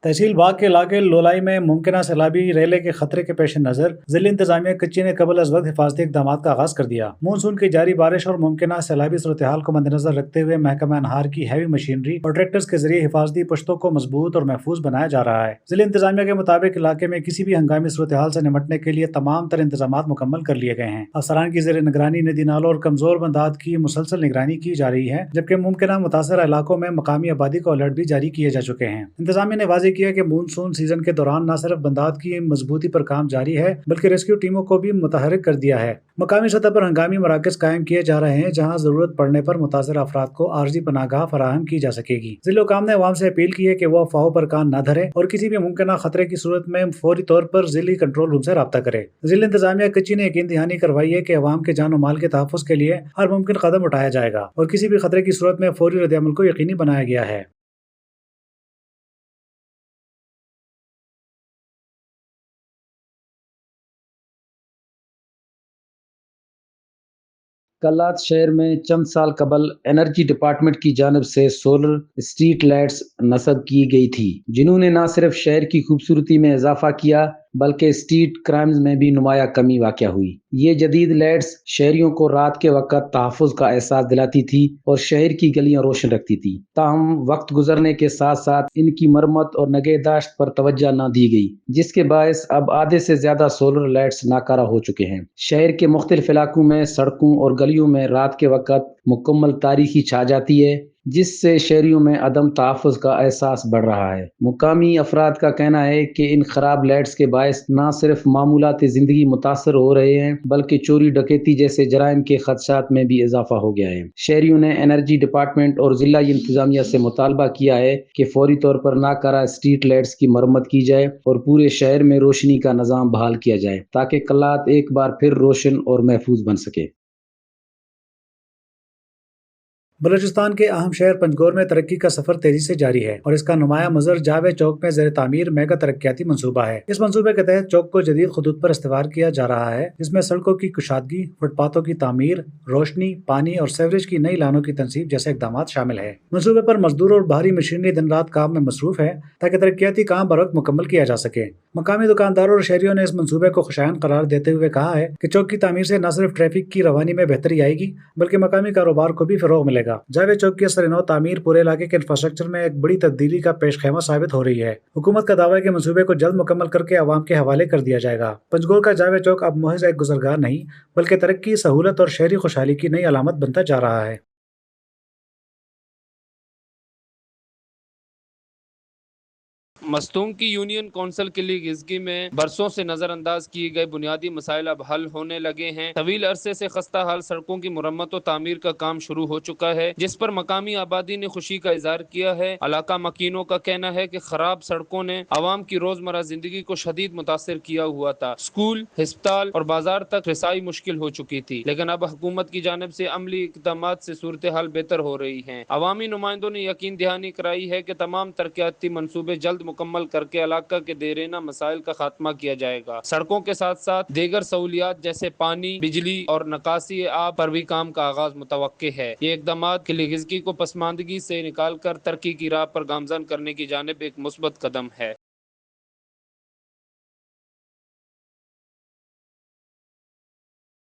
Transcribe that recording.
तहसील बाग के इलाके लोलाई में मुमकिन सैलाबी रेले के खतरे के पेश नज़र जिला इंतजामिया कच्ची ने कबल अज वक्त हिफाजती इकदाम का आगाज कर दिया। मानसून की जारी बारिश और मुमकिन सैलाबी सूरत हाल को मद्देनजर रखते हुए महकमा अनहार की हैवी मशीनरी और ट्रैक्टर्स के जरिए हिफाजती पुश्तों को मजबूत और महफूज बनाया जा रहा है। जिला इंतजामिया के मुताबिक इलाके में किसी भी हंगामी सूरत हाल से निपटने के लिए तमाम तर इंतजाम मुकम्मल कर लिए गए हैं। अफसरान की जेर निगरानी नदी नालों और कमजोर बंदात की मुसलसल निगरानी की जा रही है, जबकि मुमकिन मुतासर इलाकों में मकामी आबादी को अलर्ट भी जारी किए जा चुके हैं। इंतजामिया ने वाज़ेह किया कि मानसून सीजन के दौरान न सिर्फ बंदात की मजबूती पर काम जारी है, बल्कि रेस्क्यू टीमों को भी मुतहरिक कर दिया है। मकामी सतह पर हंगामी मराकज कायम किए जा रहे हैं, जहां जरूरत पड़ने पर मुतासर अफराद को आर्जी पनागाह फराहम की जा सकेगी। जिला हुकाम ने अवाम से अपील की है कि वो अफवाहों पर कान न धरे और किसी भी मुमकिन खतरे की सूरत में फौरी तौर पर जिली कंट्रोल रूम से राब्ता करे। जिला इंतजामिया कच्ची ने यकीन दहानी करवाई है कि अवाम के जान और माल के तहफ़्फ़ुज़ के लिए हर मुमकिन कदम उठाया जाएगा और किसी भी खतरे की सूरत में फौरी रद्द-ए-अमल को यकीनी बनाया गया है। कल्लात शहर में चंद साल कबल एनर्जी डिपार्टमेंट की जानिब से सोलर स्ट्रीट लाइट्स नस्ब की गई थी, जिन्होंने न सिर्फ शहर की खूबसूरती में इजाफा किया बल्कि स्ट्रीट क्राइम्स में भी नुमाया कमी वाक़या हुई। ये जदीद लाइट्स शहरियों को रात के वक़्त तहफ़्फ़ुज़ का एहसास दिलाती थी और शहर की गलियां रोशन रखती थी। ताहम वक्त गुजरने के साथ साथ इनकी मरम्मत और नगहदाश्त पर तवज्जो न दी गई, जिसके बायस अब आधे से ज्यादा सोलर लाइट्स नाकारा हो चुके हैं। शहर के मुख्तलिफ इलाकों में सड़कों और गलियों में रात के वक़्त मुकम्मल तारीकी छा जाती है, जिससे शहरियों में अदम तहफ़्फ़ुज़ का एहसास बढ़ रहा है। मुकामी अफराद का कहना है कि इन खराब लाइट्स के बायस न सिर्फ मामूलाती ज़िंदगी मुतासर हो रहे हैं, बल्कि चोरी डकैती जैसे जराइम के खदशात में भी इजाफा हो गया है। शहरियों ने एनर्जी डिपार्टमेंट और ज़िला इंतजामिया से मुतालबा किया है कि फौरी तौर पर नाकारा स्ट्रीट लाइट्स की मरम्मत की जाए और पूरे शहर में रोशनी का निज़ाम बहाल किया जाए, ताकि कल्लात एक बार फिर रोशन और महफूज बन सके। बलूचिस्तान के अहम शहर पंजगोर में तरक्की का सफर तेजी से जारी है और इसका नुमाया मज़र जावेद चौक में ज़ेर तामीर मेगा तरक्याती मंसूबा है। इस मंसूबे के तहत चौक को जदीद खतूत पर इस्तेमाल किया जा रहा है, जिसमें सड़कों की कुशादगी, फुटपाथों की तामीर, रोशनी, पानी और सेवरेज की नई लाइनों की तनसीब जैसे इकदाम शामिल है। मंसूबे पर मजदूर और बाहरी मशीनरी दिन रात काम में मसरूफ है, ताकि तरक्याती काम बर वक्त मुकम्मल किया जा सके। मकामी दुकानदारों और शहरियों ने इस मंसूबे को खुशायन करार देते हुए कहा है कि चौक की तामीर से न सिर्फ ट्रैफिक की रवानी में बेहतरी आएगी, बल्कि मकामी कारोबार को भी फ़रोग़ मिलेगा। जावेद चौक की असर-ए-नौ तामीर पूरे इलाके के इंफ्रास्ट्रक्चर में एक बड़ी तब्दीली का पेशखेमा साबित हो रही है। हुकूमत का दावा है कि मंसूबे को जल्द मुकम्मल करके अवाम के हवाले कर दिया जाएगा। पंजगोर का जावेद चौक अब महज एक गुजरगाह नहीं, बल्कि तरक्की, सहूलत और शहरी खुशहाली की नई अलामत बनता जा रहा है। मस्तूम की यूनियन कौंसिल किली गिजगी में बरसों से नज़रअंदाज किए गए बुनियादी मसाइल अब हल होने लगे हैं। तवील अरसे से खस्ता हाल सड़कों की मुरम्मत और तामीर का काम शुरू हो चुका है, जिस पर मकामी आबादी ने खुशी का इजहार किया है। इलाका मकीनों का कहना है कि खराब सड़कों ने आवाम की रोजमर्रा जिंदगी को शदीद मुतासर किया हुआ था। स्कूल, अस्पताल और बाजार तक रसाई मुश्किल हो चुकी थी, लेकिन अब हुकूमत की जानिब से अमली इकदाम से सूरत हाल बेहतर हो रही है। अवामी नुमाइंदों ने यकीन दहानी कराई है कि तमाम तरक्याती मनसूबे जल्द मुकम्मल करके इलाका के देरेना मसाइल का खात्मा किया जाएगा। सड़कों के साथ साथ दीगर सहूलियात जैसे पानी, बिजली और नकासी आब पर भी काम का आगाज मुतवक्के है। ये इकदाम किलीगिजगी को पसमानदगी से निकाल कर तरक्की की राह पर गामजन करने की जानिब एक मुस्बत कदम है।